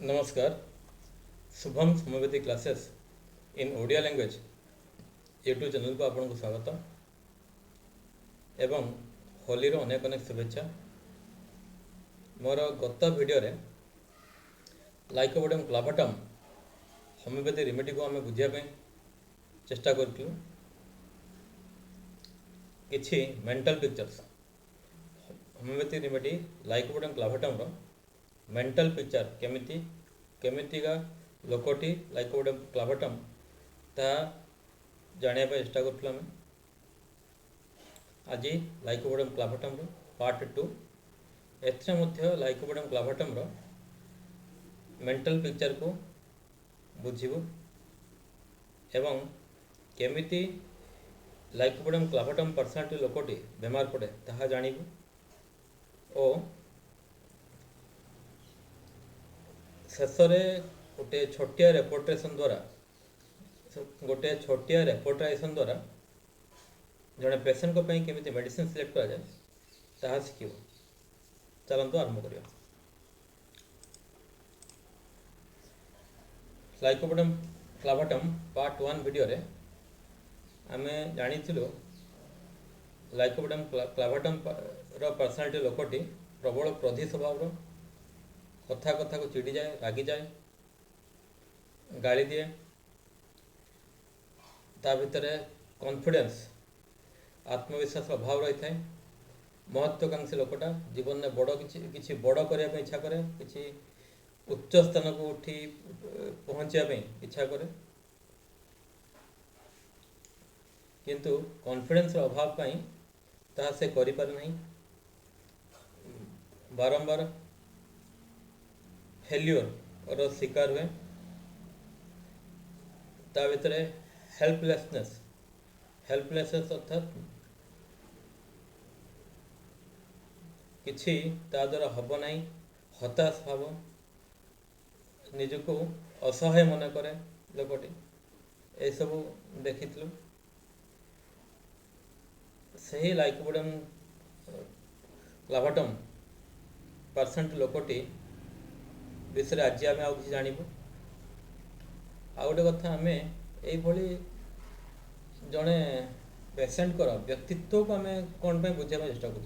नमस्कार। Shubham homeopathy classes in Odia language YouTube channel को आपको स्वागत एवं होलीर अनेक अनेक शुभेच्छा। मोर गत वीडियो रे लाइकोपोडियम क्लाभाटम होम्योपैथी रेमेडी को आम बुझापी चेष्टा करूँ। किछि mental pictures homeopathy remedy lycopodium clavatum रो मेंटल पिक्चर केमितिका लोकटी लाइकोपोडियम क्लाभाटम ता जानिया चेष्टा करूँ। आम आज लाइकोपोडियम क्लाभाटम रो पार्ट 2 एथे लाइकोपोडियम क्लाभाटम रो मेंटल पिक्चर को बुझिबु एवं केमिति लाइकोपोडियम क्लाभाटम पर्सनालिटी लोकटी बेमार पड़े ताहा जानिबु ओ शेष गोटे छोटिया रेपोर्टेशन द्वारा जड़े पेसेंट को केमिति मेडिसिन सिलेक्ट करा जाए ताहा शिखिबो। चलंतु आरंभ करिया। लाइकोपोडियम क्लाभाटम पार्ट 1 वीडियो रे आमे जानिथिलु लाइकोपोडियम क्लाभाटम रो पर्सनालिटी लोकटी प्रबल क्रोधी स्वभाव रो, कथा कथा को चिड़ी जाए, रागी जाए, गाली दिए, ता भितर कॉन्फिडेंस आत्मविश्वास अभाव रही है। महत्वाकांक्षी लोकटा जीवन में बड़ किसी बड़ करने इच्छा करे, किसी उच्च स्थान को उठी पहुँचापी इच्छा करे, किंतु कॉन्फिडेंस अभाव पाई ता से करि पारे नहीं। बारंबार फेल्योर रो शिकार हुए। ता भितर हेल्पलेसनेस अर्थात किछि ता द्वारा हब नहीं, हताश भाव, निजको असहाय मन करे लोकटी ए सब देखिथिलु। सही लाइकोपोडियम क्लाभाटम पर्सेंट लोकटी विषय आज आम आउ कि जानबू। आ गोटे कथा आम ये जड़े पेसेंट व्यक्तित्व को आम कौन पर बुझाई चेष्टा कर।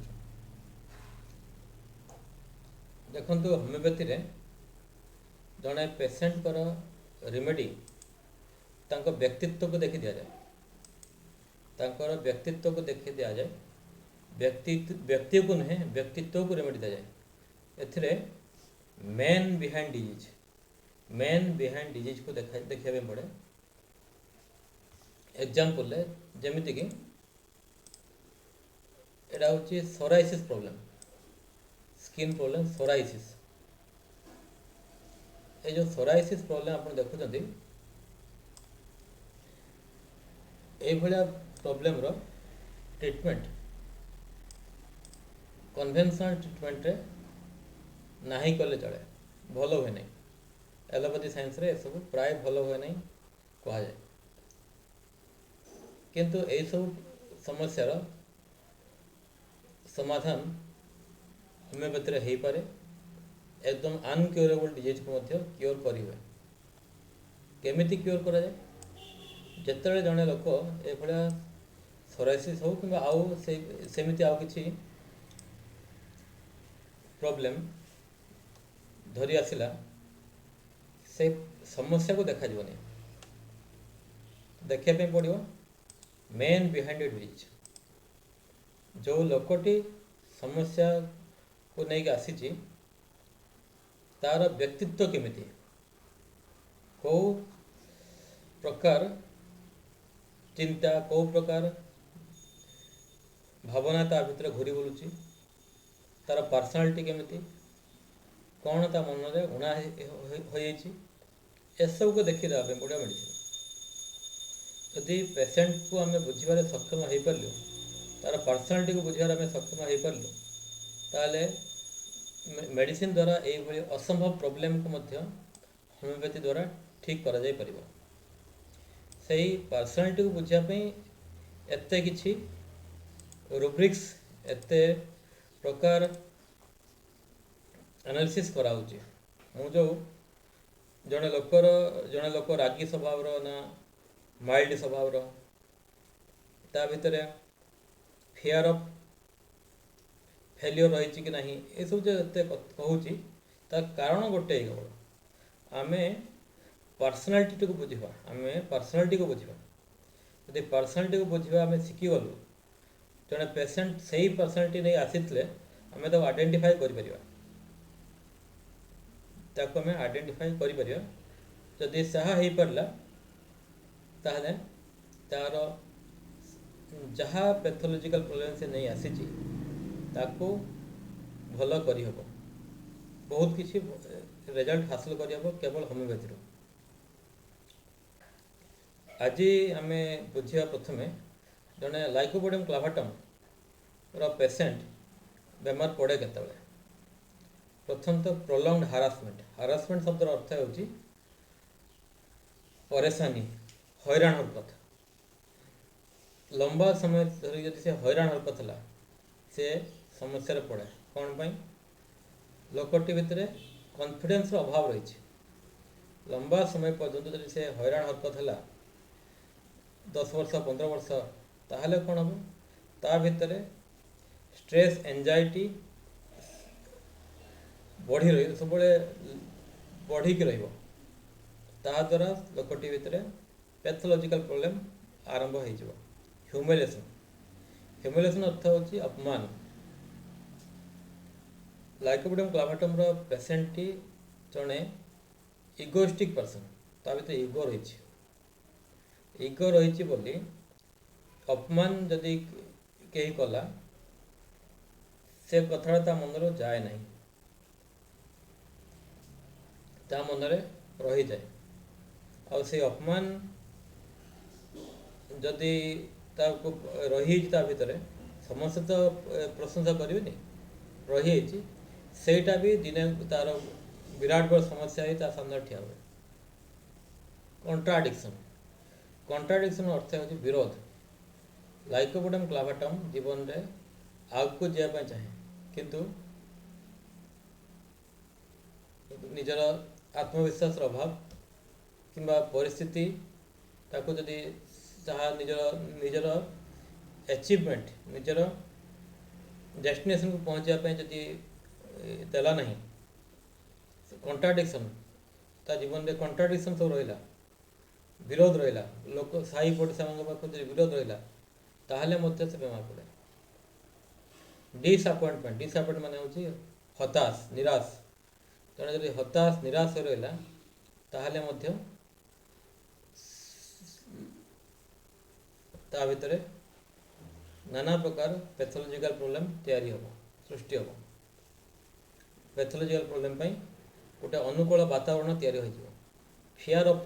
देखु होम्योपैथी रे जड़े पेसेंट रेमेडी तांको व्यक्तित्व को देखी दि जाए, तांकर व्यक्तित्व को देखी दि जाए, व्यक्ति को नुहे व्यक्तित्व को रेमेडी दि जाए। एथिरे मैन बिहाइंड डिजीज को देखा पड़े। एग्जाम्पल जमीती कि एटा हूँ psoriasis problem, skin problem psoriasis. ये जो सोराइसिस प्रॉब्लम आप देखुं ये प्रॉब्लम रो ट्रीटमेंट कन्वेंशनल ट्रीटमेंट रे नहीं कले चले, भल हुए नहीं। एलोपैथी साइंस रे सब प्राय भल हुए नहीं कह जाए, किंतु यही सब समस्यार समाधान होम्योपैथी रे हो पारे। एकदम अनक्योरेबल डिजीज को क्योर कर हुए। केमिति क्योर करा जाए? जिते जड़े लोक ये सोराइसिस हो कि आउ सेमिति आउ किछि प्रॉब्लम धरी आसिला, से समस्या को देखा नहीं, देखापी पड़ो मेन बिहाइंड डिजीज। जो लोकटी समस्या को लेकिन आसी तार व्यक्तित्व केमिति, कौ प्रकार चिंता, कौ प्रकार भावना ता भीतर घूरी बुलूची, तार पर्सनालिटी केमिति, कौन ता मन में उणा हो को देखी देवा पड़ो मेडिसिन। यदि पेसेंट को आम बुझे सक्षम हो पारू, तार पर्सनालिटी को बुझे आम सक्षम हो पारू, ताले मेडिसिन द्वारा ये असंभव प्रॉब्लम को होम्योपैथी द्वारा ठीक करा जाय परिबो। सही पर्सनालिटी को बुझापी एते किछि रुब्रिक्स एते प्रकार एनालिसिस कराऊँगी। मु जो ଜଣେ ଲୋକ ରାଗି ସ୍ୱଭାବର ନା ମାଇଲ୍ଡ ସ୍ୱଭାବର, ତା ଭିତରେ ଫିୟର୍ ଅଫ୍ ଫେଲିଓର ରହିଛି କି ନାହିଁ, ଏସବୁ ଯେ ଏତେ କହୁଛି ତା କାରଣ ଗୋଟେ କେବଳ ଆମେ ପର୍ସନାଲିଟିକୁ ବୁଝିବା। ଯଦି ପର୍ସନାଲିଟିକୁ ବୁଝିବା ଆମେ ଶିଖିଗଲୁ, ଜଣେ ପେସେଣ୍ଟ ସେଇ ପର୍ସନାଲିଟି ନେଇ ଆସିଥିଲେ ଆମେ ତାକୁ ଆଇଡେଣ୍ଟିଫାଏ କରିପାରିବା। ଯଦି ତାହା ହେଇପାରିଲା ତାହେଲେ ତାର ଯାହା ପ୍ୟାଥୋଲୋଜିକାଲ ପ୍ରୋବ୍ଲେମ୍ ସେ ନେଇ ଆସିଛି ତାକୁ ଭଲ କରିହେବ, ବହୁତ କିଛି ରେଜଲ୍ଟ ହାସଲ କରିହେବ କେବଳ ହୋମିଓପାଥିରୁ। ଆଜି ଆମେ ବୁଝିବା ପ୍ରଥମେ ଜଣେ ଲାଇକୋପୋଡ଼ିୟମ୍ କ୍ଲାଭାଟମ୍ର ପେସେଣ୍ଟ ବେମାର ପଡ଼େ କେତେବେଳେ। ପ୍ରଥମତଃ ପ୍ରୋଲଙ୍ଗଡ ହାରାସମେଣ୍ଟ ଶବ୍ଦର ଅର୍ଥ ହେଉଛି ପରେଶାନୀ, ହଇରାଣ ହରକତ। ଲମ୍ବା ସମୟ ଧରି ଯଦି ସେ ହଇରାଣ ହରକତ ହେଲା ସେ ସମସ୍ୟାରେ ପଡ଼େ। କ'ଣ ପାଇଁ? ଲୋକଟି ଭିତରେ କନଫିଡେନ୍ସର ଅଭାବ ରହିଛି। ଲମ୍ବା ସମୟ ପର୍ଯ୍ୟନ୍ତ ଯଦି ସେ ହଇରାଣ ହରକତ ହେଲା 10 ବର୍ଷ 15 ବର୍ଷ, ତାହେଲେ କ'ଣ ହେବ? ତା ଭିତରେ ଷ୍ଟ୍ରେସ୍ ଏନ୍ଜାଇଟି ବଢ଼ି ରହିବ, ସବୁବେଳେ ବଢ଼ିକି ରହିବ। ତାହାଦ୍ୱାରା ଲୋକଟି ଭିତରେ ପ୍ୟାଥୋଲୋଜିକାଲ ପ୍ରୋବ୍ଲେମ୍ ଆରମ୍ଭ ହେଇଯିବ। ହ୍ୟୁମିଲେସନ୍ ଅର୍ଥ ହେଉଛି ଅପମାନ। ଲାଇକୋପୋଡ଼ିୟମ୍ କ୍ଲାଭାଟମ୍ର ପେସେଣ୍ଟଟି ଜଣେ ଇଗୋଇଷ୍ଟିକ୍ ପର୍ସନ୍, ତା ଭିତରେ ଇଗୋ ରହିଛି ବୋଲି ଅପମାନ ଯଦି କେହି କଲା ସେ କଥାଟା ତା ମନରୁ ଯାଏ ନାହିଁ, ତା ମନରେ ରହିଯାଏ। ଆଉ ସେଇ ଅପମାନ ଯଦି ତାକୁ ରହିଯାଇଛି ତା ଭିତରେ, ସମସ୍ତେ ତ ପ୍ରଶଂସା କରିବେନି, ରହିଯାଇଛି, ସେଇଟା ବି ଦିନେ ତାର ବିରାଟ ବଡ଼ ସମସ୍ୟା ହେଇ ତା ସାମ୍ନାରେ ଠିଆ ହୁଏ। କଣ୍ଟ୍ରାଡିକ୍ସନ୍ ଅର୍ଥ ହେଉଛି ବିରୋଧ। ଲାଇକୋପୋଡ଼ିୟମ୍ କ୍ଲାଭାଟମ୍ ଜୀବନରେ ଆଗକୁ ଯିବା ପାଇଁ ଚାହେଁ, କିନ୍ତୁ ନିଜର ଆତ୍ମବିଶ୍ୱାସର ଅଭାବ କିମ୍ବା ପରିସ୍ଥିତି ତାକୁ ଯଦି ତାହା ନିଜର ଆଚିଭମେଣ୍ଟ, ନିଜର ଡେଷ୍ଟିନେସନକୁ ପହଞ୍ଚିବା ପାଇଁ ଯଦି ଦେଲା ନାହିଁ, କଣ୍ଟ୍ରାଡିକ୍ସନ୍, ତା ଜୀବନରେ କଣ୍ଟ୍ରାଡିକ୍ସନ୍ ସବୁ ରହିଲା, ବିରୋଧ ରହିଲା, ଲୋକ ସାହି ପଡ଼ିଶାଙ୍କ ପାଖରେ ଯଦି ବିରୋଧ ରହିଲା, ତାହେଲେ ମଧ୍ୟ ସେ ବେମାର ପଡ଼େ। ଡିସଆପଏଣ୍ଟମେଣ୍ଟ ମାନେ ହେଉଛି ହତାଶ, ନିରାଶ। ଜଣେ ଯଦି ହତାଶ ନିରାଶ ହୋଇ ରହିଲା ତାହେଲେ ମଧ୍ୟ ତା ଭିତରେ ନାନା ପ୍ରକାର ପ୍ୟାଥୋଲୋଜିକାଲ ପ୍ରୋବ୍ଲେମ୍ ସୃଷ୍ଟି ହେବ। ପ୍ୟାଥୋଲୋଜିକାଲ ପ୍ରୋବ୍ଲେମ୍ ପାଇଁ ଗୋଟେ ଅନୁକୂଳ ବାତାବରଣ ତିଆରି ହୋଇଯିବ। ଫିୟର୍ ଅଫ୍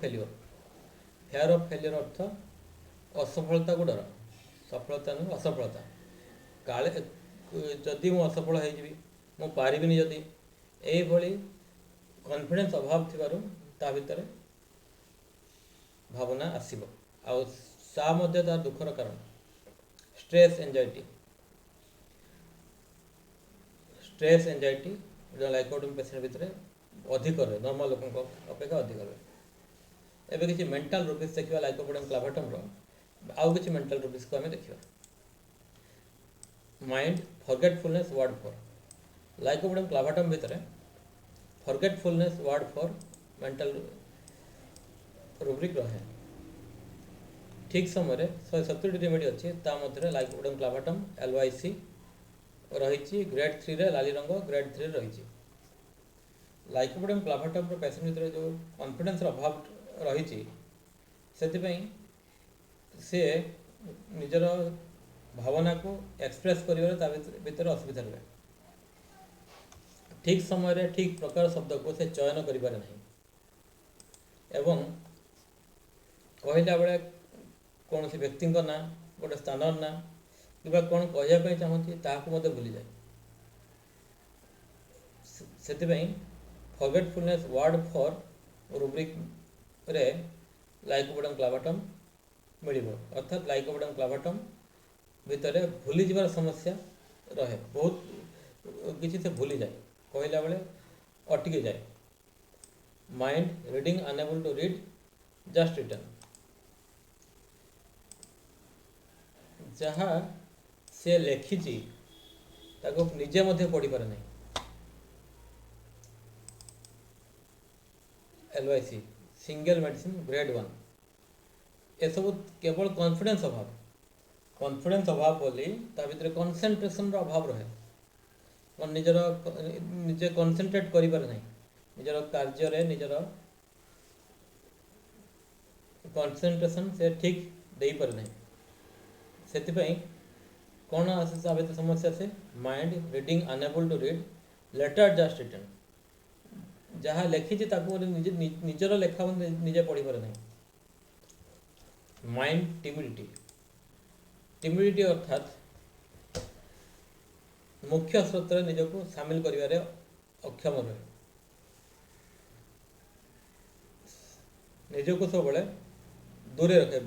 ଫେଲିୟର ଅର୍ଥ ଅସଫଳତାକୁ ଡର, ସଫଳତା ନୁହେଁ ଅସଫଳତା। କାଳେ ଯଦି ମୁଁ ଅସଫଳ ହେଇଯିବି, ମୁଁ ପାରିବିନି, ଯଦି ଏଇଭଳି କନଫିଡେନ୍ସ ଅଭାବ ଥିବାରୁ ତା ଭିତରେ ଭାବନା ଆସିବ, ଆଉ ତା ମଧ୍ୟ ତାର ଦୁଃଖର କାରଣ। ଷ୍ଟ୍ରେସ୍ ଏନ୍ଜାଇଟି ଲାଇକୋପୋଡ଼ିୟମ୍ ପେସେଣ୍ଟ ଭିତରେ ଅଧିକ ରହେ, ନର୍ମାଲ ଲୋକଙ୍କ ଅପେକ୍ଷା ଅଧିକ ରହେ। ଏବେ କିଛି ମେଣ୍ଟାଲ ରୁବିକ୍ସ ଦେଖିବା ଲାଇକୋପୋଡ଼ିୟମ୍ କ୍ଲାଭାଟମ୍ର। ଆଉ କିଛି ମେଣ୍ଟାଲ ରୁବିକ୍ସକୁ ଆମେ ଦେଖିବା। Mind forgetfulness word for. Lycopodium clavatum ଭିତରେ forgetfulness word for mental rubric ରହେ। ଠିକ୍ ସମୟରେ 170ଟି ରେମେଡ଼ି ଅଛି, ତା ମଧ୍ୟରେ ଲାଇକୋପୋଡ଼ିୟମ୍ କ୍ଲାଭାଟମ୍ LYC ରହିଛି ଗ୍ରେଡ୍ 3ରେ, ଲାଲି ରଙ୍ଗ ଗ୍ରେଡ୍ 3ରେ ରହିଛି। ଲାଇକୋପୋଡ଼ିୟମ୍ କ୍ଲାଭାଟମ୍ର ପେସେଣ୍ଟ ଭିତରେ ଯେଉଁ କନଫିଡେନ୍ସର ଅଭାବ ରହିଛି, ସେଥିପାଇଁ ସେ ନିଜର ଭାବନାକୁ ଏକ୍ସପ୍ରେସ୍ କରିବାରେ ତା ଭିତରେ ଅସୁବିଧା ରୁହେ। ଠିକ୍ ସମୟରେ ଠିକ୍ ପ୍ରକାର ଶବ୍ଦକୁ ସେ ଚୟନ କରିପାରେ ନାହିଁ, ଏବଂ କହିଲା ବେଳେ କୌଣସି ବ୍ୟକ୍ତିଙ୍କ ନାଁ, ଗୋଟେ ସ୍ଥାନର ନାଁ କିମ୍ବା କ'ଣ କହିବା ପାଇଁ ଚାହୁଁଛି ତାହାକୁ ମଧ୍ୟ ଭୁଲିଯାଏ। ସେଥିପାଇଁ ଫରଗେଟଫୁଲନେସ୍ ୱାର୍ଡ ଫର୍ ରୁବ୍ରିକ୍ରେ ଲାଇକୋପୋଡ଼ିୟମ୍ କ୍ଲାଭାଟମ୍ ମିଳିବ। ଅର୍ଥାତ୍ ଲାଇକୋପୋଡ଼ିୟମ୍ କ୍ଲାଭାଟମ୍ ଭିତରେ ଭୁଲିଯିବାର ସମସ୍ୟା ରହେ, ବହୁତ କିଛି ସେ ଭୁଲିଯାଏ, କହିଲା ବେଳେ ଅଟକି ଯାଏ। Mind reading enable to read just return जहाँ से लेखिची ताको निजे मध्य पढ़ी पारे नहीं LYC सिंगल मेडिसिन ग्रेड 1 ये सब केवल कॉन्फिडेंस अभाव बोली ता भितर कंसंट्रेशन रो अभाव रहे मन निजर निजे कंसंट्रेट करि पारे नहीं निजर कार्य रे निजर कंसंट्रेशन से ठीक देई पारे नहीं सेति पई कौन आसे आबे तो समस्या से mind reading enable to read letter just return जहाँ लिखी निजर लेखा निजे पढ़ी पारे नहीं माइंड टिमिडिटी अर्थात मुख्य स्रोत निजक सामिल करिवारे अक्षम रहे निजक सब दूरे रखे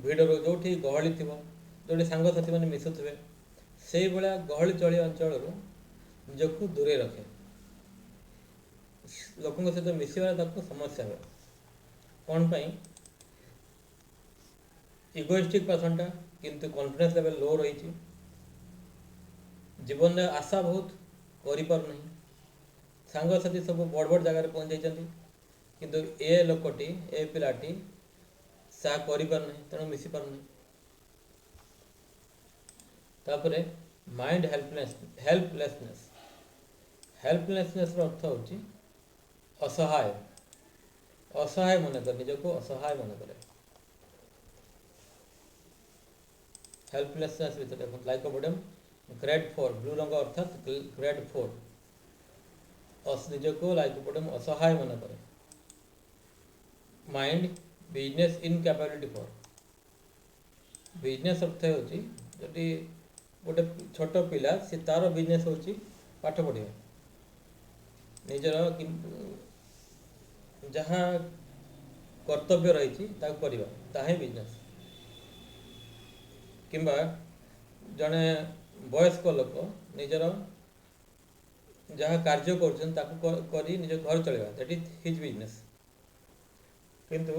भिड़ जो गहली थी जो सांगसाथी मैंने मिसुवे से भाया गहली चली अंचल निजक दूरे रखे लोकों सहित मिसवार समस्या हुए कौन पाई इगोइस्टिक पर्सनटा किंतु कॉन्फिडेंस लेवल लो रही जीवन में आशा बहुत कर सांगसाथी सब बड़ बड़ जगार पहुँच जाती किंतु ए लोकटी ए पिलाटी सा कर तेणु मिसी पार नहीं तापर माइंड हेल्पलेसनेस अर्थ होची असहाय असहाय मन कर निजक असहाय मन करे हेल्पलेसनेस भीतर लाइकोपोडियम ग्रेड 4 ब्लू रंग अर्थात ग्रेड 4 निजक लाइकोपोडियम असहाय मन करे mind business incapability for business अर्थ होची जटी गोटे छोट पिला से तार बिजनेस होची पाठ पढ़िया निजर जहाँ कर्तव्य रही ताही बिजनेस किंबा जड़े वयस्क लोक निजर जहाँ कार्य कर निज घर चलवा दैट इज हिज बिजनेस किंतु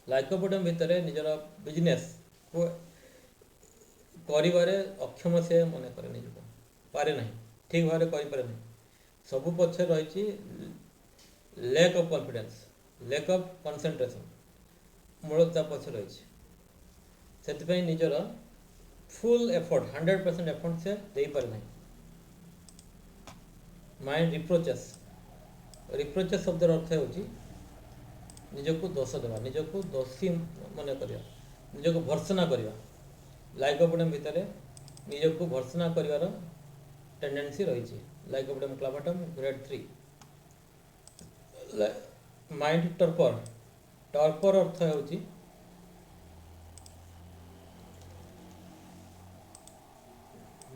लाइकोपोडियम भितर निजर बिजनेस को करिबारे अक्षम से मन करे निजको पारे नहीं ठीक भाव में करें सबू पक्ष रही lack of confidence lack of concentration मूलता पक्ष रही से निजर फुल एफर्ट 100% एफर्ट से दे पारे नहीं माइंड रिप्रोचेस शब्द अर्थ होची निजको दोष देवा निजको दोषी मन करवा निजको भर्सना करवा लाइकोपोडियम भितर निजको भर्सना करिवार टेंडेंसी रही लाइकोपोडियम क्लामाटम ग्रेड 3 माइंड टर्पर अर्थ होची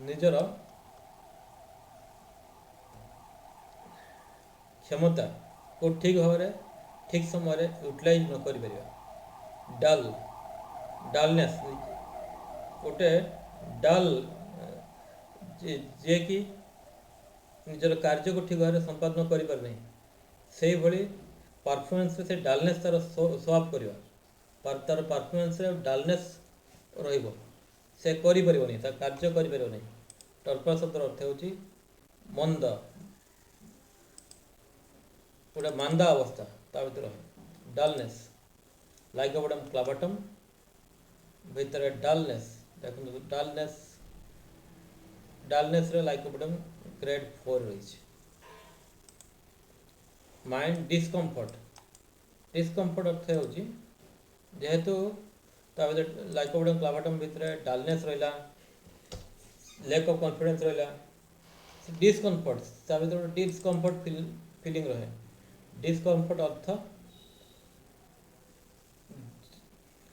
निजर क्षमता को ठीक भाव में ठीक समय यूटिलाइज न कर डलनेस गोटे डल जे कि निजर कार्य को ठीक भाव में संपादन कर से भली परफॉर्मेंस से डलनेस तार शो अप कर तार परफॉर्मेंस डलनेस रहिबो से करि परिबोनी ता कार्य करि परिबोनी टर्पर शब्द अर्थ होची मंद पूरा मांदा अवस्था ता भीतर डलनेस लाइकोपोडियम क्लामाटम भीतर डलनेस देखो डलनेस रे लाइकोपोडियम ग्रेड 4 रही माइंड डिस्कम्फर्ट अर्थ होची जेहेतु लाइकोपोडियम क्लामाटम भितर डलनेस रहा लैक ऑफ कॉन्फिडेंस रहा डिस्कम्फर्ट फीलिंग रहे डिस्कम्फर्ट अर्थ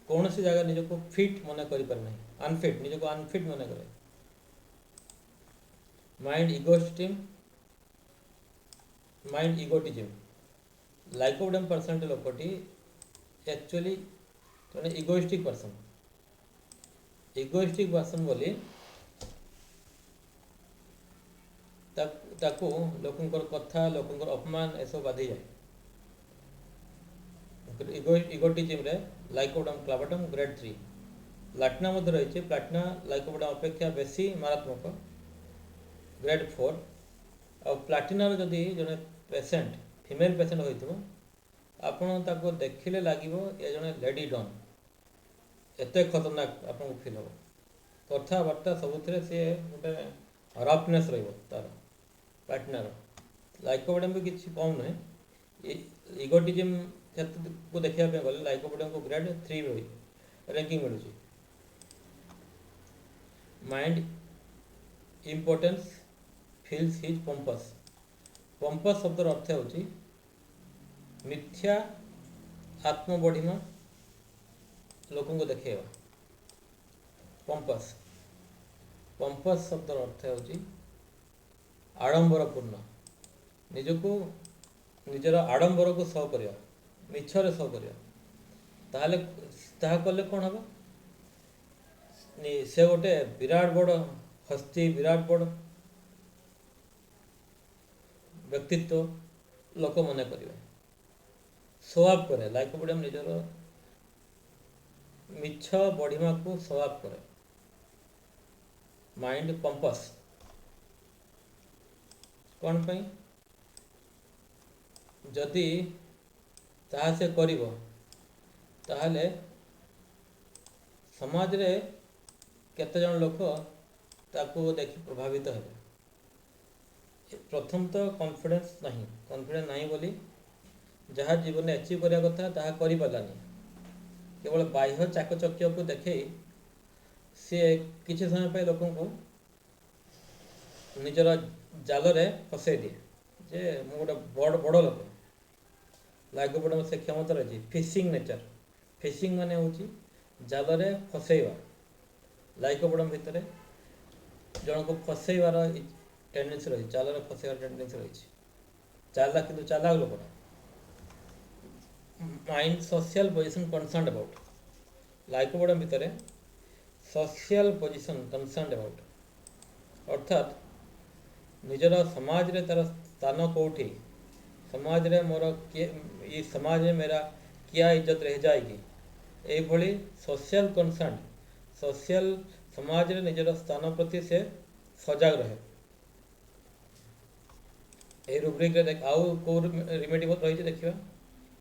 कौन सी जगह निजको फिट मन कर अनफिट निजको अनफिट मन करे माइंड इगोटिज्म लाइकोपोडियम पर्सन लोकटी एक्चुअली जड़े इगोइस्टिक पर्सन बोली ତାକୁ ଲୋକଙ୍କର କଥା ଲୋକଙ୍କର ଅପମାନ ଏସବୁ ବାଧିଯାଏ। ଇଗୋଟିଜିମ୍ରେ ଲାଇକୋପୋଡିୟମ୍ କ୍ଲାବାଟମ୍ ଗ୍ରେଡ୍ 3। ପ୍ଲାଟିନା ମଧ୍ୟ ରହିଛି। ପ୍ଲାଟିନା ଲାଇକୋପୋଡିୟମ୍ ଅପେକ୍ଷା ବେଶୀ ମାରାତ୍ମକ, ଗ୍ରେଡ୍ 4। ଆଉ ପ୍ଲାଟିନାର ଯଦି ଜଣେ ପେସେଣ୍ଟ ଫିମେଲ୍ ପେସେଣ୍ଟ ହୋଇଥିବ, ଆପଣ ତାକୁ ଦେଖିଲେ ଲାଗିବ ଏ ଜଣେ ଲେଡି ଡନ୍, ଏତେ ଖତରନାକ ଆପଣଙ୍କୁ ଫିଲ୍ ହେବ। କଥାବାର୍ତ୍ତା ସବୁଥିରେ ସିଏ ଗୋଟେ ରଫନେସ୍ ରହିବ ତା'ର ପ୍ଲାଟିନାର। ଲାଇକୋପୋଡିୟମ୍ ବି କିଛି କମ୍ ନୁହେଁ। ଇଗୋଟିଜିମ୍ କ୍ଷେତ୍ରକୁ ଦେଖିବା ପାଇଁ ଗଲେ ଲାଇକୋପୋଡିୟମ୍କୁ ଗ୍ରେଡ୍ 3 ର୍ୟାଙ୍କିଂ ମିଳୁଛି। Mind importance feels his pomps. Pomps ଶବ୍ଦର ଅର୍ଥ ହେଉଛି ମିଥ୍ୟା ଆତ୍ମବଢ଼ିମା, ଲୋକଙ୍କୁ ଦେଖେଇବା। ପମ୍ପସ୍ ଶବ୍ଦର ଅର୍ଥ ହେଉଛି ଆଡ଼ମ୍ବରପୂର୍ଣ୍ଣ, ନିଜର ଆଡ଼ମ୍ବରକୁ ସହ କରିବା, ମିଛରେ ସହ କରିବା। ତାହେଲେ ତାହା କଲେ କ'ଣ ହେବ? ସେ ଗୋଟେ ବିରାଟ ବଡ଼ ହସ୍ତି, ବିରାଟ ବଡ଼ ବ୍ୟକ୍ତିତ୍ୱ ଲୋକ ମନେ କରିବେ। ଶୋ ଅପ୍ କରେ। ଲାଇକୋପୋଡିୟମ୍ ନିଜର ମିଛ ବଢ଼ିମାକୁ ଶୋ ଅପ୍ କରେ। ମାଇଣ୍ଡ ପମ୍ପସ୍ କ'ଣ ପାଇଁ? ଯଦି ତାହା ସେ କରିବ ତାହେଲେ ସମାଜରେ କେତେଜଣ ଲୋକ ତାକୁ ଦେଖି ପ୍ରଭାବିତ ହେବେ। ପ୍ରଥମତଃ କନଫିଡେନ୍ସ ନାହିଁ ବୋଲି ଯାହା ଜୀବନରେ ଆଚିଭ୍ କରିବା କଥା ତାହା କରିପାରିଲାନି। କେବଳ ବାହ୍ୟ ଚାକଚକ୍ୟକୁ ଦେଖେଇ ସିଏ କିଛି ସମୟ ପାଇଁ ଲୋକଙ୍କୁ ନିଜର ଜାଲରେ ଫସାଇ ଦିଏ ଯେ ମୁଁ ଗୋଟେ ବଡ଼ ଲୋକ। ଲାଇକୋପୋଡିୟମ୍ ସେ କ୍ଷମତା ରହିଛି। Fishing nature. ଫିସିଂ ମାନେ ହେଉଛି ଜାଲରେ ଫସାଇବା। ଲାଇକୋପୋଡିୟମ୍ ଭିତରେ ଜଣକୁ ଫସାଇବାର ଟେଣ୍ଡେନ୍ସି ରହିଛି, ଜାଲରେ ଫସାଇବାର ଟେଣ୍ଡେନ୍ସି ରହିଛି। କିନ୍ତୁ ଚାଲାକ ଲୋକଟା। Mind social position concern about. Lycopodium ଭିତରେ ସୋସିଆଲ୍ ପୋଜିସନ୍ କନସର୍ଣ୍ଣ ଆବାଉଟ୍, ଅର୍ଥାତ୍ ନିଜର ସମାଜରେ ତା'ର ସ୍ଥାନ କେଉଁଠି, ସମାଜରେ समाज में मेरा क्या इज्जत रह जाएगी, यही सोशल कनसर्न, सोशल समाज रे निजर स्थान प्रति से सजग रहे। ये रुब्रिक आउ कौ रिमेडी रही देखा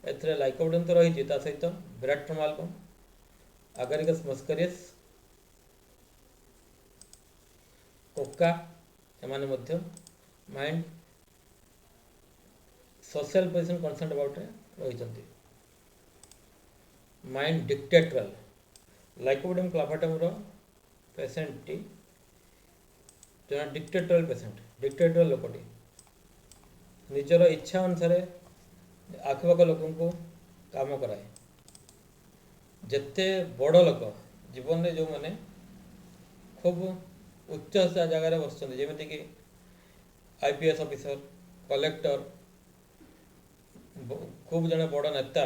ए लाइकोपोडियम तो रही सहित विराट मालकम, अगारिकस मस्करियस, कोका एमाने mind social position concern about रही। Mind dictatorial. Lycopodium clavatum patient टी जो डिक्टेटरल पेसेंट, डिक्टेटरल लोकटी निजर इच्छा अनुसार आखपाख लोक काम कराए। जिते बड़ लोक जीवन में जो मैंने खूब उच्च जगार बस जमीक IPS ऑफिसर, कलेक्टर, खूब जड़े बड़ नेता,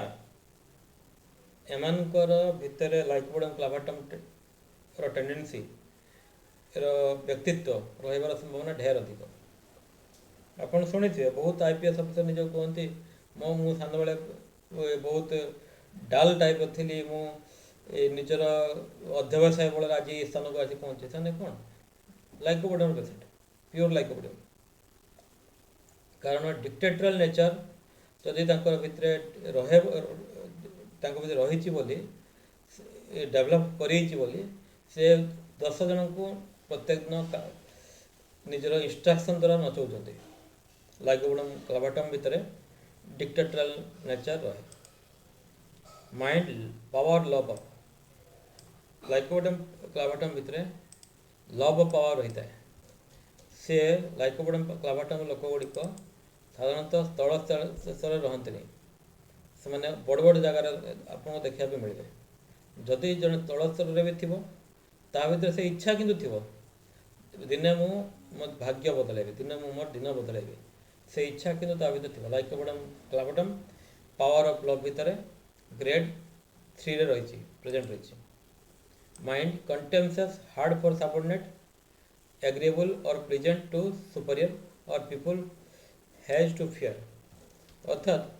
एमानकर भितर लाइकोपोडियम क्लाभाटम टेंडेंसी व्यक्तित्व रही संभावना ढेर अधिक। आप शुणी थे बहुत IPS ऑफिसर निज कहते मु सान बेले बहुत डाल टाइप थी, निजर अध्यवसाय बल आज ये स्थान को आसी पहुँचे से कौन लाइकोपोडियम पेसेंट, प्योर लाइकोपोडियम। कारण डिक्टेटरल नेचर जदि भितर रहे रही डेभलप कर से 10 जन को प्रत्येक दिन निजर इंस्ट्रक्शन द्वारा नचौते। लाइकोपोडियम क्लाभाटम भितर डिक्टेटरल नेचर रहे। Mind power love of. Lycopodium clavatum भितर लव ऑफ पावर रही है। सी लाइकोपोडियम क्लाभाटम लोक गुड़िक साधारणतः स्थल स्तर रहते नहीं, से बड़ बड़ जगार आपको देखा मिले। जदि जड़े तल स्तर भी थी ता भर से इच्छा किंतु थी दिने मो भाग्य बदलैबी, दिने मो मोर दिन बदलैबी, से इच्छा किंतु ता भर थी। Lycopodium clavatum power of love भितर ग्रेड 3 रे रही प्रेजेंट रही। Mind contemptuous, hard for subordinate, agreeable और pleasant to superior or people has to fear अर्थात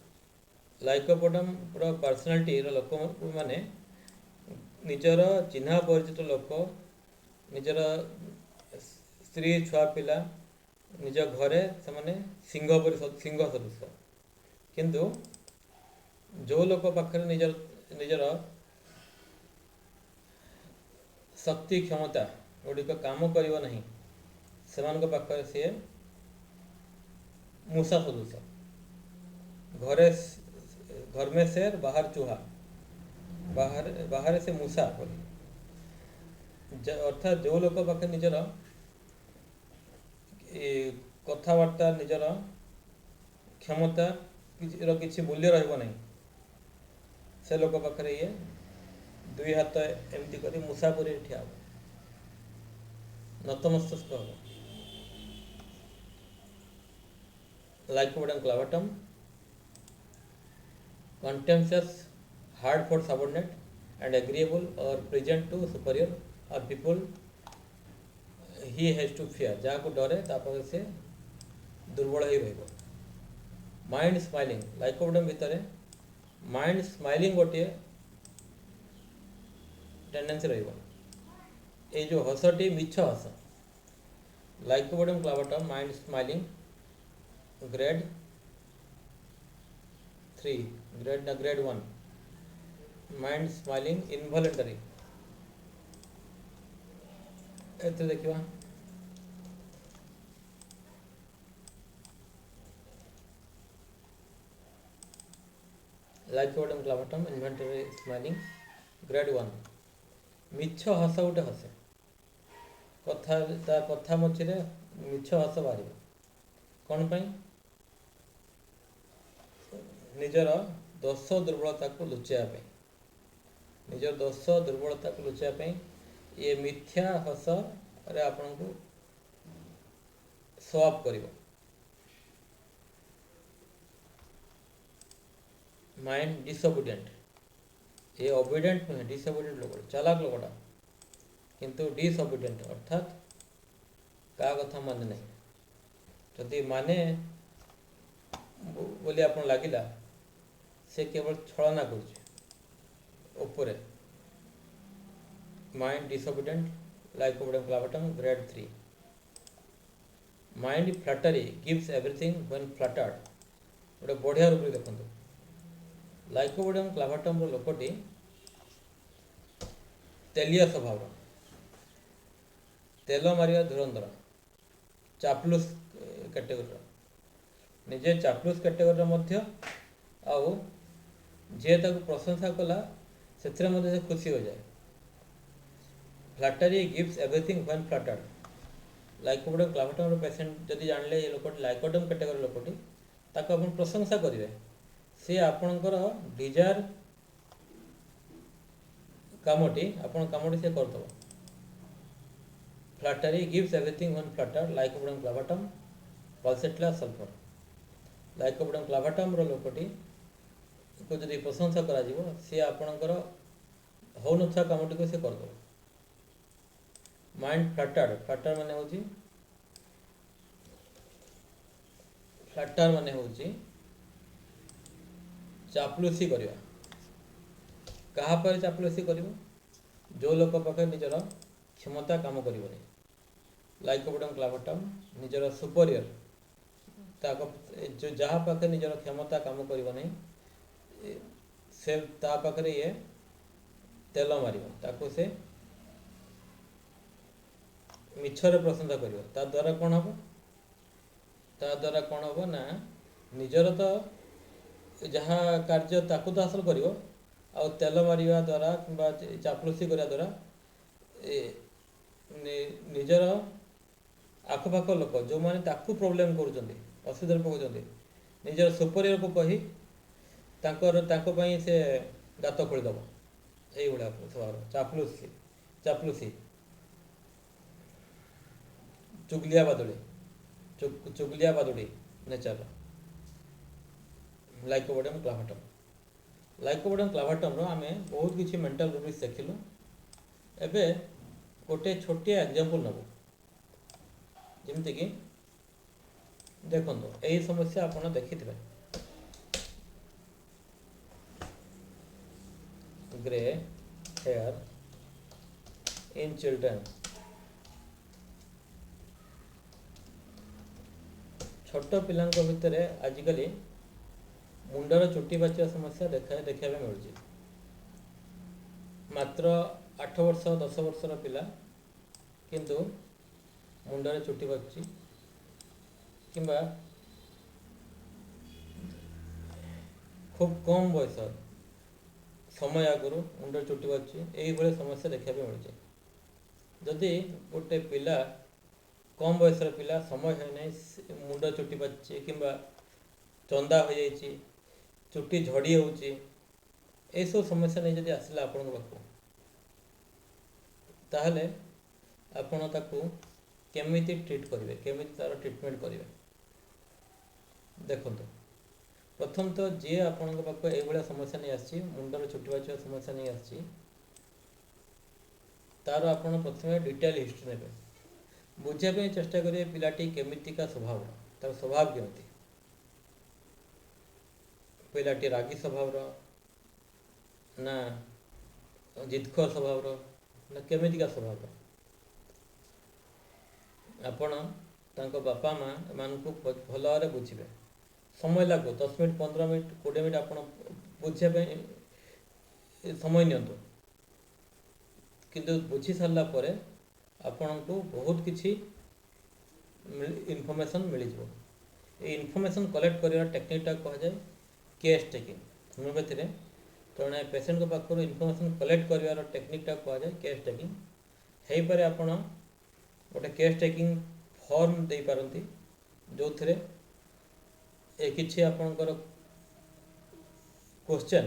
लाइकोपोडम पर्सनालिटी लोक मैंने निजर चिन्ह परिचित लोक निजर स्त्री छुआ पिला निज घरे से सिंह सिंह सदृश किंतु जो लोक पाखे निजर निजर शक्ति क्षमता गुड़िक काम कर से पाखे सी मूषा सदृश घरे घर में शेर बाहर चूहा बाहर बाहर से मूषा अर्थात जो लोक पाखे निजर कथबार्ता निजर क्षमता किसी मूल्य रही से लोक पाखे ये दुई हाथ एमती कर मूषापुरी ठिया हो नतमस्तक हम lycopodium क्लावाटम contemptuous, hard for subordinate, and agreeable or pleasant to superior or people he has to fear. जहाँ को डरे तापर से दुर्बल ही रहेगा. Mind smiling, लाइकोपोडियम भीतर mind smiling गोटे टेंडेंसी रहेगा. ये जो हसटी मिछ हस lycopodium क्लावाटम mind smiling grade 3 grade 1 mind smiling involuntary एते देखिवा लाइकोपोडियम क्लावाटम इन्वॉल्युंटरी स्माइलिंग ग्रेड 1 मिछ हस गोटे हसे कथा मझे मिछ हस बाहर कौन पाई निजर दोष दुर्बलता को लुचाइवाई निजर दोष दुर्बलता को लुचाइवाई ये मिथ्या हस आपण को शो अप कर माइंड डिसओबीडिएंट ये ओबीडिएंट नुहे डिसओबीडिएंट लोक चालाक लोकटा किंतु डिसओबीडिएंट अर्थात क्या कथा माने नहीं जदि माने बोली आपन लागिला से केवल छलना कर mind disobedient lycopodium clavatum grade 3 mind flattery gives everything when flattered गोटे बढ़िया रूप देखो लाइकोपोडियम क्लावाटम लोकटी तेलिया स्वभाव तेल मारिया धुरंधर चापलूस कैटेगोरी निजे चापलूस कैटेगोरी मध्य आउ जे प्रशंसा कला से खुशी हो जाए flattery gives everything when flattered lycopodium clavatum patient जदि जानले ये लोक लाइकोपोडियम कैटेगोरी लोकटी ताको अपन प्रशंसा करेंगे सी आपणकर डिजायर कामटी आपण कामटी से करदब flattery gives everything when flattered lycopodium clavatum pulsatilla sulphur lycopodium clavatum लोकटी को जब प्रशंसा करा सी आपणकर हो ना कामटी को सी करदब माइंड फ्लैटर माने होची फ्लैटर माने होची चापलूसी करवा कहा पर चापलूसी कर जो लोक पाखे निजर क्षमता काम कर लाइकोपोडियम क्लावाटम निजर सुपरियर जो जहाँ पाखे निजर क्षमता काम कर से पाखे ये तेल मार से मिछरे प्रशंसा कर द्वारा कौन हम ता द्वारा कौन हम ना निजर तो जहाँ कार्य ताकू तो हासिल कर तेल मारिया द्वारा कि चापलूसी करने द्वारा निजर आखपाख लोक जो मैंने ताकू प्रोब्लेम कर असुविधा पकाउछन्ति निजर सुपरियर को कही से गात खोलीदेव यही स्वभाव चापलूसी चापलूसी चुगलिया बादुड़ी नेचर लाइकोपोडियम क्लावाटम आम बहुत किसी मेंटल रूल्स देखिलु एबे गोटे छोटिया एग्जांपल नब जमती कि देखो यही समस्या आप देखिथे ग्रे हेयर इन चिल्ड्रेन छोट पिला भितर आजिकल मुंडर चुटी बाचिया समस्या देखा मिलूँ मात्र 8 वर्ष 10 वर्षर पिला किंतु मुंडर चुटी बाची किंबा खूब कम बयस समय आगु मुंडर चुटी बाची यही समस्या देखा मिलूँ जदि गोटे पिला कम बयसर पिला समय है नहीं मुंड चुटी बाची किंबा चंदा हो जाइए चुटी झड़ी होची सब समस्या नहीं जब आसला आपण पाक ताहले आपण ताकू केमिति ट्रीट करेंगे केमिति तार ट्रीटमेंट करेंगे देखो प्रथम तो जी आपण पाक ये समस्या नहीं आसी मुंडर चुटी बाचिया समस्या नहीं आसी तार आपण प्रथम डिटेल हिस्ट्री ने बुझापी चेष्टा करेंगे पिलाटी केमितिका स्वभाव तार स्वभाव केमती पिलाटी रागी स्वभाव ना जिदखोर स्वभाव ना केमितिका स्वभाव आपण तांको बापा माँ मान को भल भाव बुझे समय लागू 10 मिनट 15 मिनट 20 मिनट आप बुझापी समय नियंतु किंतु बुझी सारा पर आपण को बहुत किसी इनफॉरमेशन मिल जाए इनफॉरमेशन कलेक्ट कर टेक्निकटा कह जाए केस टेकिंग होमियोपैथी जड़े पेसेंट को पाखर इनफॉरमेशन कलेक्ट कर टेक्निकटा कह जाए केस टेकिंग हो पारे आपण गोटे केस टेकिंग फॉर्म दे पारती जो थे किसी आपणकर क्वेश्चन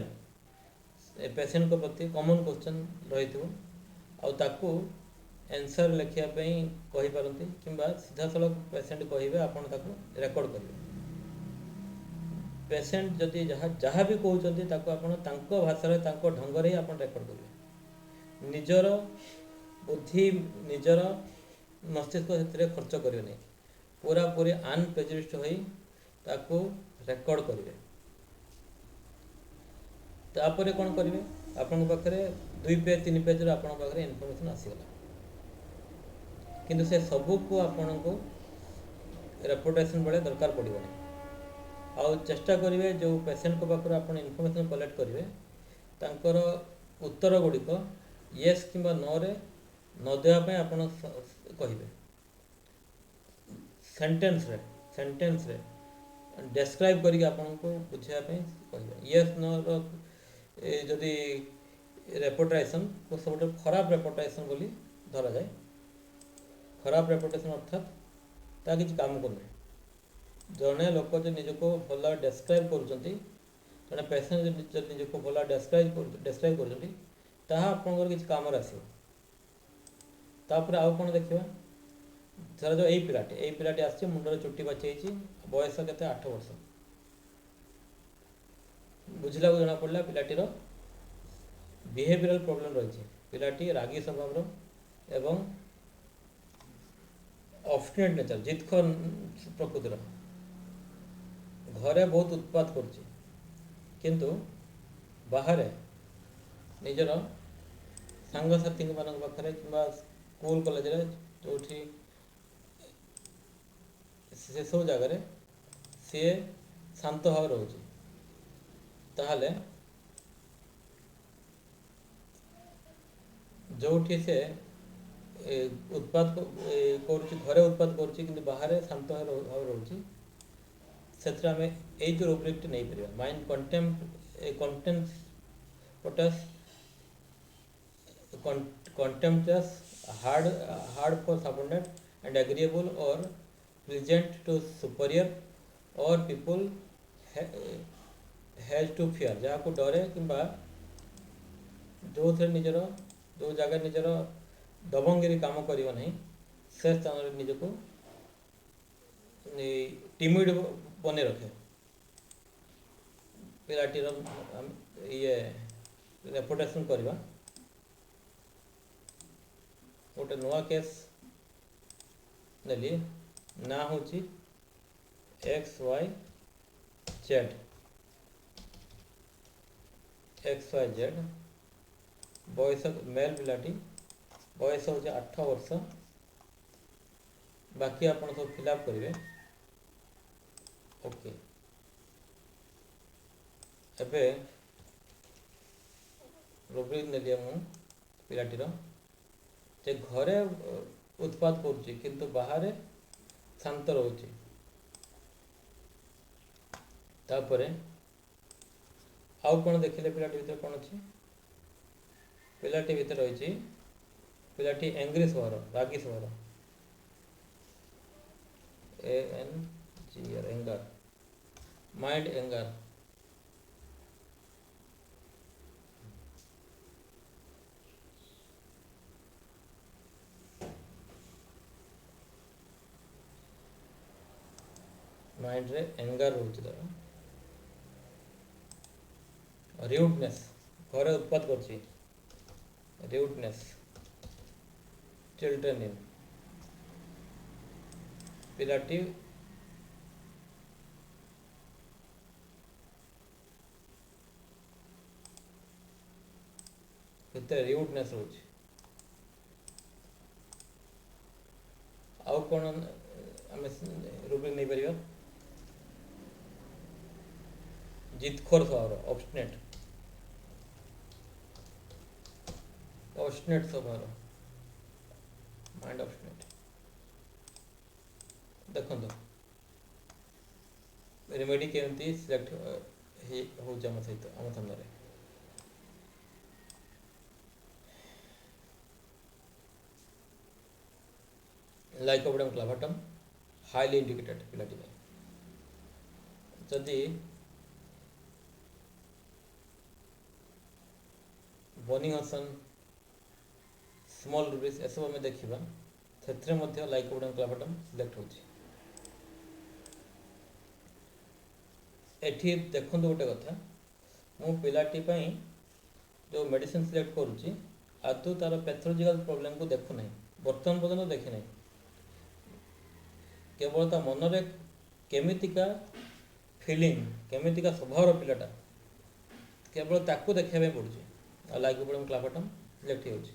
पेसेंट को प्रति कॉमन क्वेश्चन रही आकु आंसर लिखापी कही पारती कि सीधा सड़क पेसेंट कहे आपड़ रेकर्ड करेंगे पेसेंट जदि जहाँ भी कहते भाषा ढंग से आप रेकर्ड करेंगे निजर बुद्धि निजर मस्तिष्क से खर्च करेंगे नहीं पूरा पूरी अनप्रेजुडिस्ड हो रेकर्ड करेंगे तापर कौन करेंगे आपण पाखे 2 पेज 3 पेज आपण पाखे इनफॉरमेशन आसीगला किंतु से सबू को आपण को रेपुटेशन बेले दरकार पड़ोनी आउ चेष्टा करेंगे जो पेसेंट को पाखर आप इनफॉरमेशन कलेक्ट करेंगे तांकर उत्तर गुड़िक येस कि नो रे न देवाई आप कहे सेंटेंस रे डेस्क्राइब करके आपन को बुझापी कहे येस नो जदि रेपुटेशन को सब खराब रेपुटेशन बोली धरा जाए खराब रेपुटेशन अर्थात ता किसी काम करना जड़े लोक जो निजको भल डेस्क्राइब कर पेसेंट निजको भल डेस्क्राइब कर काम आसपर आउ कौन देखा धर जो यही पिलाटी आसी मुंडर चुटी बाची बयस के 8 वर्ष बुझला को जना पड़ा पिलाटीर बिहेवियरल प्रॉब्लम रही पिलाटी रागी स्वभाव एवं ऑब्स्टिनेट नेचर जिदखोर प्रकृतिर घरे बहुत उत्पात किंतु बाहर निजर सांगसाथी मान पाखे कि स्कूल कॉलेज जो से सब जगह सी शांत भाव रोचे ताहले जो से उत्पाद घरे उत्पाद कर बाहर शांत भाव रोचे से आम यही रूब्रिक नहीं पार mind contemptuous hard for subordinate and agreeable और pleasant to superior or people has to fear जहाँ को डरे कि जो थे निजर जो जगह निजर दबंगिरी काम करियो नहीं से स्थान निजको टिमिड बने रखे पिलाटीर ये रेपुटेशन करवा गोटे नुआ केस नेली ना हूँ XYZ बयस मेल पिलाटी बयस हूँ 8 वर्ष बाकी आप सब फिलअप करेंगे ओके एबे रुब्रिक नेली मु पिलाटीर जे घरे उत्पाद करुच्ची किंतु बाहर शांत रोचे तापरे आउ कौन देखिले पिलाटी भीतर कौन अच्छी पिलाटी भीतर रही पिलाटी एंग्री स्वर रागी स्वर ANGR anger mind anger mind रे एंगर रोचे रिउडनेस घरे उत्पाद करछि रिउडनेस चिल्ड्रन इन पिलाटी ଭିତରେ ରିଉଡନେସ୍ ରହୁଛି ଆଉ କ'ଣ ଆମେ ରୁବ୍ରିକ୍ ନେଇପାରିବା ଜିତଖୋର ସ୍ୱଭାବ ଅବଷ୍ଟିନେଟ୍ ସ୍ୱଭାବ ମାଇଣ୍ଡ ଅବଷ୍ଟିନେଟ୍ ଦେଖନ୍ତୁ रेमेडी केमती सिलेक्ट हो आम सहित आम सामने लाइकोपोडियम क्लाभाटम हाईली इंडिकेटेड पिलाटी जदि बर्निंगसन स्मॉल रूबिस एसब आम देखा से लाइकोपोडियम क्लाभाटम सिलेक्ट होची एठी देखो गोटे कथा मु पिलाटी जो मेडिसिन सिलेक्ट करुच्ची आदौ तार पैथोलॉजिकल प्रॉब्लम को देखु ना बर्तमान पर्यटन देखी ना केवल ता मनरे केमितिका फीलिंग केमितिका स्वभाव पिलाटा केवल ताकू देखा पड़ुଛି लाइकोपोडियम क्लाभाटम सिलेक्ट होची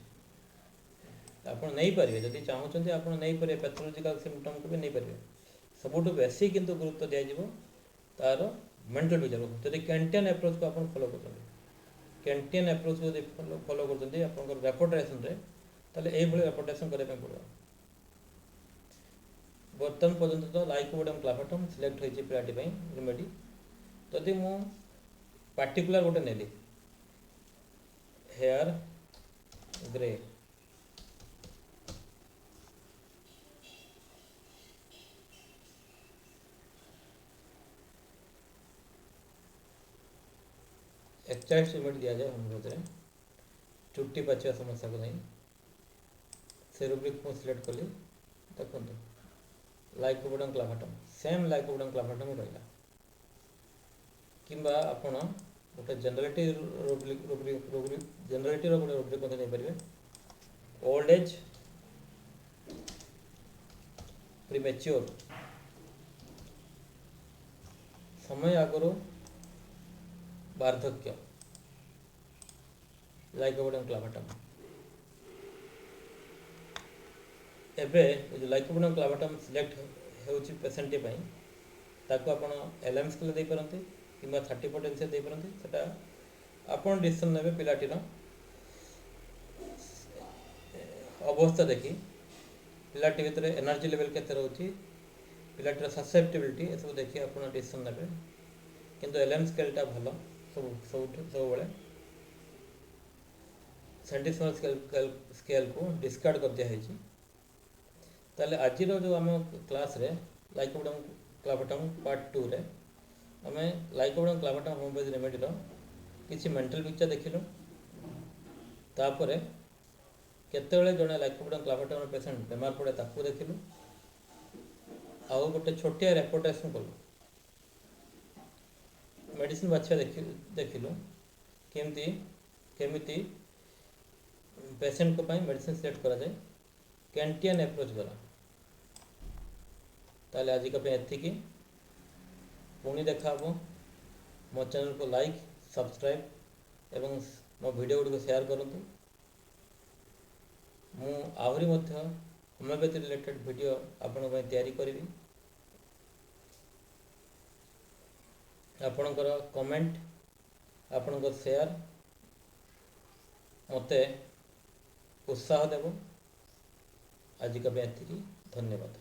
आप नहीं पारे जदि चाहते आप नहीं पारे पैथोलॉजिकल सिम्पटम को भी नहीं पारे सबुठ बेसी किंतु गुरुत्व दिज्व तार मेंटल पिक्चर जब कैंटियन एप्रोच को आप फॉलो कर कैंटियन एप्रोच को फॉलो कर रेपोर्टेशन रेपोर्टेशन करने पड़ो बर्तमान पर्यंत तो लाइकोपोडियम क्लाभाटम सिलेक्ट होती पिलाटी रेमेडी जदि मु पार्टिकुलर गोटे नेली हेयर ग्रे एक्सरसाइज रेमेडी दिया जाए होम्योपैथी में चुट्टी पाचिया समस्या को नहीं से रूब्रिक को सिलेक्ट कली देखो लाइकोपोडियम क्लाभाटम सेम लाइकोपोडियम क्लाभाटम रहा किंबा आपण गोटे जनरलिटी रूब्रिक जनरलिटी गोटे रूब्रिक नहीं पारे ओल्ड एज प्रीमेच्योर समय आगु वार्धक्य लाइकोपोडियम क्लाभाटम एबे जो लाइकोपोडियम क्लाभाटम सिलेक्ट होची पेशेंट ताको आपण एलएम स्केल दे परंती किंबा 30 पोटेंशियल दे परंती सेटा आपण डिसीजन नेबे पिलाटीर अवस्था देखी पिलाटी भितर एनर्जी लेवल केते रहउची पिलाटीर ससेप्टिबिलिटी ए सब देखि आपण डिसीजन नेबे किंतु एलएम स्केलटा भलो सब बड़े सेंटिसिमल स्केल को डिस्कार्ड कर दिया ताले आज जो आम क्लास रे लाइकोपोडियम क्लाभाटम पार्ट 2 रे आम लाइकोपोडियम क्लाभाटम होम्योपैथी रेमेडी किसी मेंटल पिक्चर देखिलु तापर केतेबेले जड़े लाइकोपोडियम क्लाभाटम पेशेंट बेमार पड़े ताकू देखिलु आउ गोटे छोटिया रेपोर्टेशन कलु मेडिसिन बाछा देखिलु केमती केमिति पेशेंट को पाई मेडिसिन सिलेक्ट करा जाए कैंटियन एप्रोच द्वारा ताले आज का एतिकी पुणी देखा मो चैनल को लाइक सब्सक्राइब एवं मो वीडियो गुड़ी शेयर करूँ। मु आहरी होमियोपैथी रिलेटेड वीडियो आपण तैयारी करी। आपणकर कमेंट आपणकर शेयर मते उत्साह देव। आज का एतिकी धन्यवाद।